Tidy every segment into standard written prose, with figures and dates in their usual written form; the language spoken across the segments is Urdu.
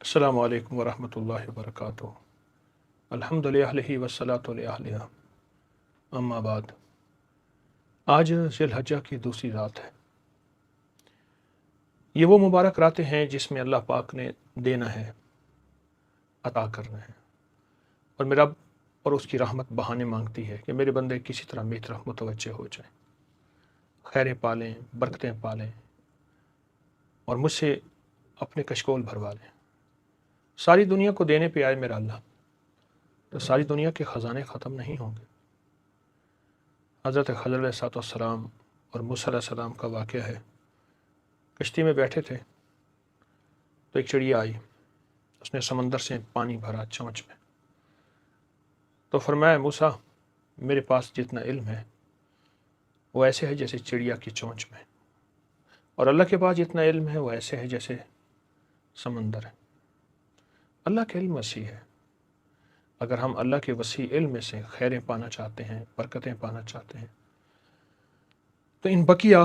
السلام علیکم ورحمۃ اللہ وبرکاتہ۔ الحمد للہ وسلاۃ علیہ اما بعد۔ آج ذی الحجہ کی دوسری رات ہے۔ یہ وہ مبارک راتیں ہیں جس میں اللہ پاک نے دینا ہے، عطا کرنا ہے، اور میرا رب اور اس کی رحمت بہانے مانگتی ہے کہ میرے بندے کسی طرح میری طرف متوجہ ہو جائیں، خیریں پالیں، برکتیں پالیں، اور مجھ سے اپنے کشکول بھروا لیں۔ ساری دنیا کو دینے پہ آئے میرا اللہ، تو ساری دنیا کے خزانے ختم نہیں ہوں گے۔ حضرت خضر علیہ السلام اور موسیٰ علیہ السلام کا واقعہ ہے۔ کشتی میں بیٹھے تھے تو ایک چڑیا آئی، اس نے سمندر سے پانی بھرا چونچ میں، تو فرمایا موسیٰ میرے پاس جتنا علم ہے وہ ایسے ہے جیسے چڑیا کی چونچ میں، اور اللہ کے پاس جتنا علم ہے وہ ایسے ہے جیسے سمندر ہے۔ اللہ کا علم وسیع ہے۔ اگر ہم اللہ کے وسیع علم میں سے خیریں پانا چاہتے ہیں، برکتیں پانا چاہتے ہیں، تو ان بقیہ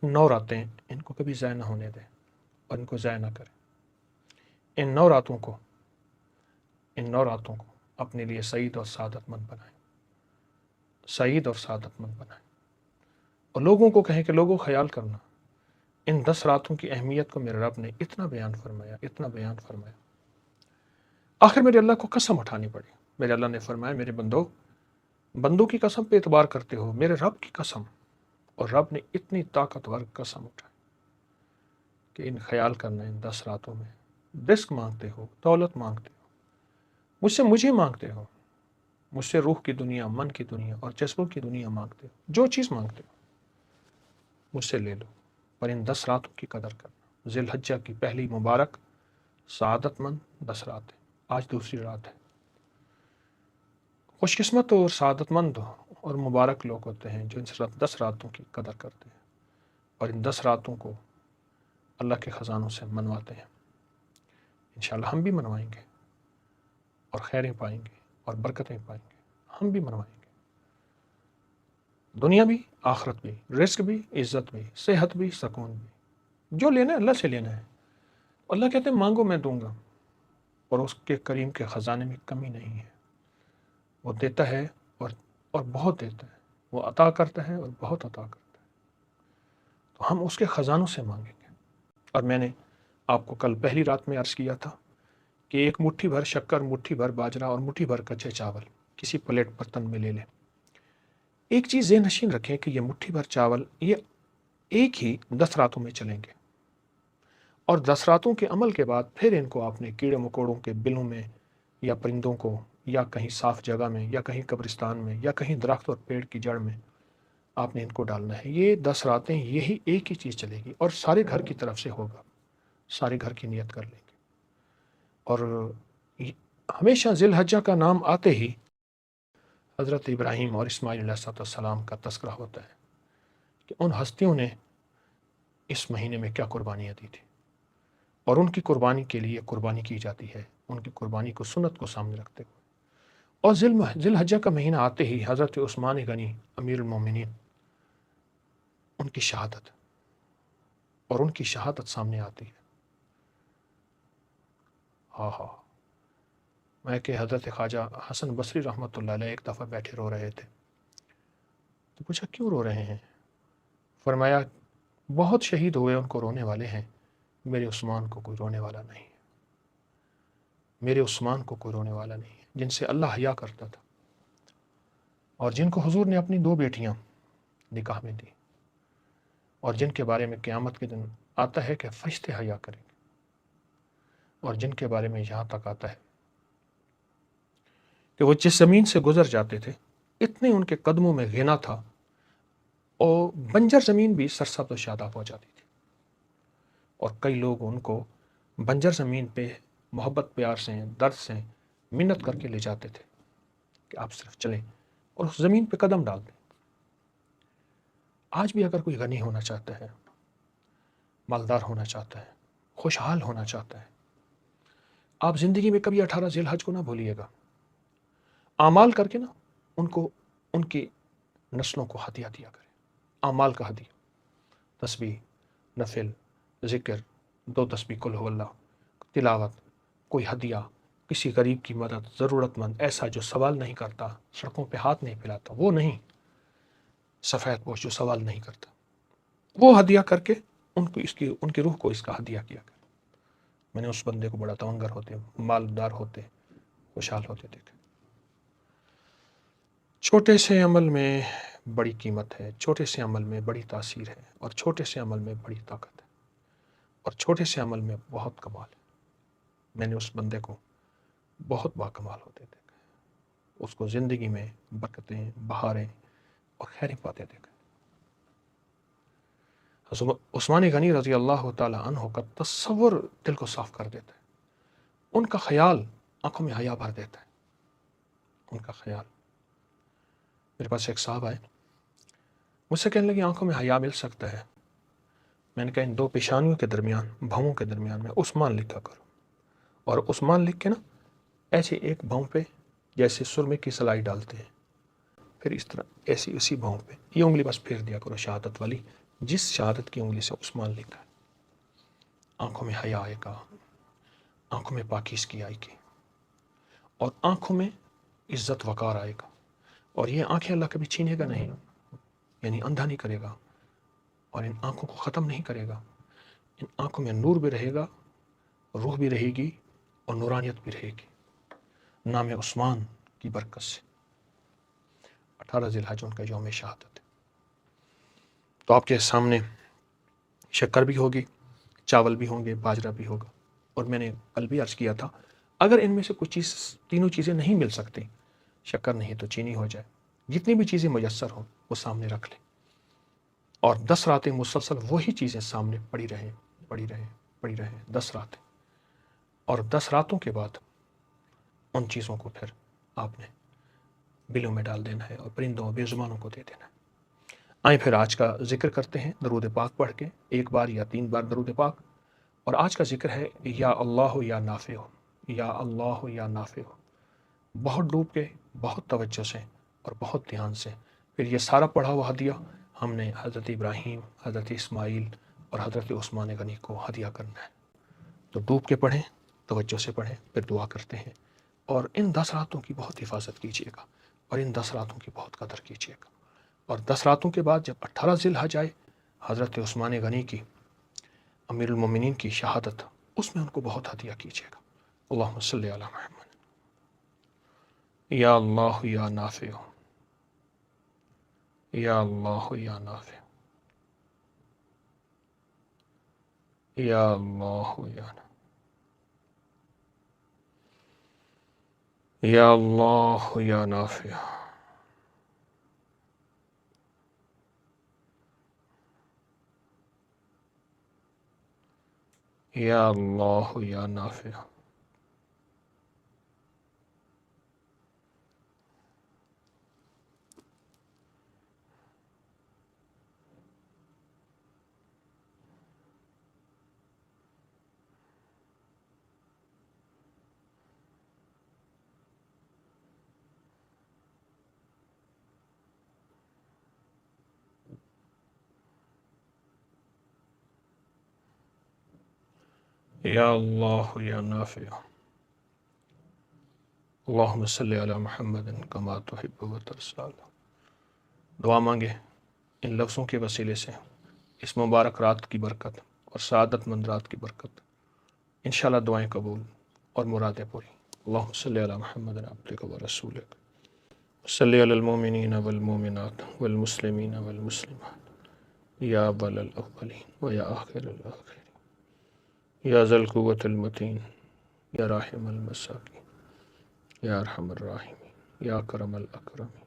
9 راتیں ان کو کبھی ضائع نہ ہونے دیں اور ان کو ضائع نہ کریں۔ ان 9 راتوں کو اپنے لیے سعید اور سعادت مند بنائیں، سعید اور سعادت مند بنائیں، اور لوگوں کو کہیں کہ لوگوں خیال کرنا، ان 10 راتوں کی اہمیت کو میرے رب نے اتنا بیان فرمایا۔ آخر میرے اللہ کو قسم اٹھانی پڑی۔ میرے اللہ نے فرمایا میرے بندوں کی قسم پہ اعتبار کرتے ہو، میرے رب کی قسم، اور رب نے اتنی طاقتور قسم اٹھائی کہ ان خیال کرنا، ان 10 راتوں میں رزق مانگتے ہو، دولت مانگتے ہو، مجھے مانگتے ہو، مجھ سے روح کی دنیا، من کی دنیا اور جذبوں کی دنیا مانگتے ہو، جو چیز مانگتے ہو مجھ سے لے لو، پر ان 10 راتوں کی قدر کرنا۔ ذی الحجہ کی پہلی مبارک سعادت مند 10 رات ہے، آج دوسری رات ہے۔ خوش قسمت اور سعادت مند اور مبارک لوگ ہوتے ہیں جو ان 10 راتوں کی قدر کرتے ہیں اور ان 10 راتوں کو اللہ کے خزانوں سے منواتے ہیں۔ انشاءاللہ ہم بھی منوائیں گے اور خیریں پائیں گے اور برکتیں پائیں گے، ہم بھی منوائیں گے، دنیا بھی، آخرت بھی، رزق بھی، عزت بھی، صحت بھی، سکون بھی، جو لینا ہے اللہ سے لینا ہے۔ اللہ کہتے ہیں مانگو میں دوں گا، اور اس کے کریم کے خزانے میں کمی نہیں ہے۔ وہ دیتا ہے اور بہت دیتا ہے، وہ عطا کرتا ہے اور بہت عطا کرتا ہے، تو ہم اس کے خزانوں سے مانگیں گے۔ اور میں نے آپ کو کل پہلی رات میں عرض کیا تھا کہ ایک مٹھی بھر شکر، مٹھی بھر باجرہ اور مٹھی بھر کچے چاول کسی پلیٹ برتن میں لے لیں۔ ایک چیز ذہن نشین رکھیں کہ یہ مٹھی بھر چاول یہ ایک ہی 10 راتوں میں چلیں گے، اور 10 راتوں کے عمل کے بعد پھر ان کو آپ نے کیڑے مکوڑوں کے بلوں میں یا پرندوں کو یا کہیں صاف جگہ میں یا کہیں قبرستان میں یا کہیں درخت اور پیڑ کی جڑ میں آپ نے ان کو ڈالنا ہے۔ یہ 10 راتیں یہی ایک ہی چیز چلے گی، اور سارے گھر کی طرف سے ہوگا، سارے گھر کی نیت کر لیں گے۔ اور ہمیشہ ذی الحجہ کا نام آتے ہی حضرت ابراہیم اور اسماعیل علیہ السلام کا تذکرہ ہوتا ہے کہ ان ہستیوں نے اس مہینے میں کیا قربانیاں دی تھی، اور ان کی قربانی کے لیے قربانی کی جاتی ہے، ان کی قربانی کو، سنت کو سامنے رکھتے ہوئے۔ اور ذی الحجہ کا مہینہ آتے ہی حضرت عثمان غنی امیر المومنین، ان کی شہادت، اور ان کی شہادت سامنے آتی ہے۔ ہاں، میں کہ حضرت خواجہ حسن بصری رحمۃ اللہ علیہ ایک دفعہ بیٹھے رو رہے تھے، تو پوچھا کیوں رو رہے ہیں؟ فرمایا بہت شہید ہوئے، ان کو رونے والے ہیں، میرے عثمان کو کوئی رونے والا نہیں ہے، میرے عثمان کو کوئی رونے والا نہیں ہے، جن سے اللہ حیا کرتا تھا، اور جن کو حضور نے اپنی 2 بیٹیاں نکاح میں دی، اور جن کے بارے میں قیامت کے دن آتا ہے کہ فرشتے حیا کریں گے، اور جن کے بارے میں یہاں تک آتا ہے کہ وہ جس زمین سے گزر جاتے تھے اتنے ان کے قدموں میں غنا تھا، اور بنجر زمین بھی سرسبز و شاداب ہو جاتی تھی، اور کئی لوگ ان کو بنجر زمین پہ محبت پیار سے، درد سے منت کر کے لے جاتے تھے کہ آپ صرف چلیں اور اس زمین پہ قدم ڈال دیں۔ آج بھی اگر کوئی غنی ہونا چاہتا ہے، مالدار ہونا چاہتا ہے، خوشحال ہونا چاہتا ہے، آپ زندگی میں کبھی 18 ذی الحج کو نہ بھولیے گا، اعمال کر کے نا ان کی نسلوں کو ہدیہ دیا کریں، اعمال کا ہدیہ، تسبیح، نفل، ذکر، 2 تسبیح قل هو اللہ، تلاوت، کوئی ہدیہ، کسی غریب کی مدد، ضرورت مند، ایسا جو سوال نہیں کرتا، سڑکوں پہ ہاتھ نہیں پھیلاتا، وہ نہیں، سفید پوش جو سوال نہیں کرتا، وہ ہدیہ کر کے ان کی روح کو اس کا ہدیہ کیا گیا۔ میں نے اس بندے کو بڑا تونگر ہوتے، مالدار ہوتے، خوشحال ہوتے دیکھا۔ چھوٹے سے عمل میں بڑی قیمت ہے، چھوٹے سے عمل میں بڑی تاثیر ہے، اور چھوٹے سے عمل میں بڑی طاقت ہے، اور چھوٹے سے عمل میں بہت کمال ہے۔ میں نے اس بندے کو بہت باکمال ہوتے دیکھا، اس کو زندگی میں برکتیں، بہاریں اور خیریں پاتے دیکھا۔ عثمان غنی رضی اللہ تعالی عنہ کا تصور دل کو صاف کر دیتا ہے، ان کا خیال آنکھوں میں حیا بھر دیتا ہے، ان کا خیال۔ میرے پاس ایک صاحب آئے، مجھ سے کہنے لگے آنکھوں میں حیا مل سکتا ہے؟ میں نے کہا ان دو پیشانیوں کے درمیان، بھووں کے درمیان میں عثمان لکھا کرو، اور عثمان لکھ کے نا ایسے ایک بھوں پہ جیسے سرمے کی سلائی ڈالتے ہیں، پھر اس طرح ایسی اسی بھوں پہ یہ انگلی بس پھیر دیا کرو شہادت والی، جس شہادت کی انگلی سے عثمان لکھا ہے۔ آنکھوں میں حیا آئے گا، آنکھوں میں پاکیزگی آئے گی، اور آنکھوں میں عزت وقار آئے گا، اور یہ آنکھیں اللہ کبھی چھینے گا نہیں، یعنی اندھا نہیں کرے گا، اور ان آنکھوں کو ختم نہیں کرے گا۔ ان آنکھوں میں نور بھی رہے گا، روح بھی رہے گی، اور نورانیت بھی رہے گی، نام عثمان کی برکت سے۔ 18 ذی الحج ان کا یوم شہادت ہے۔ تو آپ کے سامنے شکر بھی ہوگی، چاول بھی ہوں گے، باجرہ بھی ہوگا، اور میں نے کل بھی عرض کیا تھا اگر ان میں سے کچھ تینوں چیزیں نہیں مل سکتی، شکر نہیں تو چینی ہو جائے، جتنی بھی چیزیں میسر ہوں وہ سامنے رکھ لیں، اور 10 راتیں مسلسل وہی چیزیں سامنے پڑی رہیں، پڑی رہیں، پڑی رہیں، 10 راتیں، اور 10 راتوں کے بعد ان چیزوں کو پھر آپ نے بلوں میں ڈال دینا ہے اور پرندوں بے زبانوں کو دے دینا ہے۔ آئیں پھر آج کا ذکر کرتے ہیں درود پاک پڑھ کے، 1 بار یا 3 بار درود پاک، اور آج کا ذکر ہے یا اللہ یا نافع ہو، یا اللہ یا نافع ہو، بہت ڈوب کے، بہت توجہ سے اور بہت دھیان سے۔ پھر یہ سارا پڑھا ہوا ہدیہ ہم نے حضرت ابراہیم، حضرت اسماعیل اور حضرت عثمان غنی کو ہدیہ کرنا ہے۔ تو ڈوب کے پڑھیں، توجہ سے پڑھیں، پھر دعا کرتے ہیں، اور ان 10 راتوں کی بہت حفاظت کیجیے گا، اور ان 10 راتوں کی بہت قدر کیجیے گا، اور 10 راتوں کے بعد جب 18 ذی الحج آئے، حضرت عثمان غنی کی، امیر المومنین کی شہادت، اس میں ان کو بہت ہدیہ کیجیے گا۔ اللہم صلی علی محمد۔ یا اللہ یا نافع، یا اللہ یا نافع، یا اللہ یا نافع، یا اللہ یا نافع، یا اللہ یا نافع، یا اللہ یا نافع۔ اللہم صلی علی محمد کما تحب و ترضی۔ دعا مانگے ان لفظوں کے وسیلے سے، اس مبارک رات کی برکت اور سعادت مند رات کی برکت، انشاءاللہ دعائیں قبول اور مرادیں پوری۔ اللہم صلی علی محمد عبدک و رسولک، صلی علی المومنین والمومنات والمسلمین والمسلمات، یا اول الاولین و یا آخر الاخرین، یا ذا القوة المتین، یا راحم المساکین، یا ارحم الراحمین، یا اکرم الاکرمین،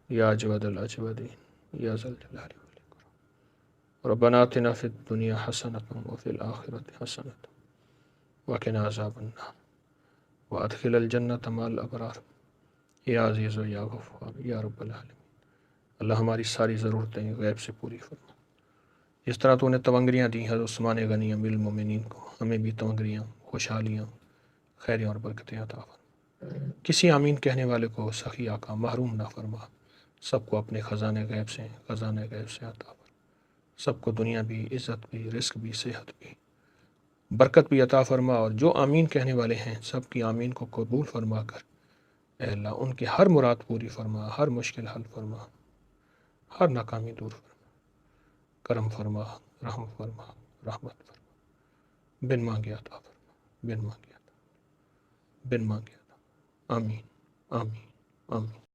یا اجود الاجودین، یا ذا الجلال والاکرام۔ ربنا آتنا فی الدنیا حسنۃ وفی الآخرۃ حسنۃ وقنا عذاب النار وادخل الجنۃ مع الابرار، یا عزیز و یا غفار یا رب العالمین۔ اللہ ہماری ساری ضرورتیں غیب سے پوری فرما، جس طرح تو نے تونگریاں دی حضرت عثمان غنی امیر المومنین کو، ہمیں بھی تونگریاں، خوشحالیاں، خیریں اور برکتیں عطا فرما۔ کسی آمین کہنے والے کو سخی آقا محروم نہ فرما، سب کو اپنے خزانے غیب سے عطا فرما، سب کو دنیا بھی، عزت بھی، رزق بھی، صحت بھی، برکت بھی عطا فرما، اور جو آمین کہنے والے ہیں سب کی آمین کو قبول فرما کر اے اللہ ان کی ہر مراد پوری فرما، ہر مشکل حل فرما، ہر ناکامی دور فرما، کرم فرما، رحم فرما، رحمت فرما، بن مانگے عطا فرما، بن مانگے عطا، بن مانگے عطا، آمین آمین آمین۔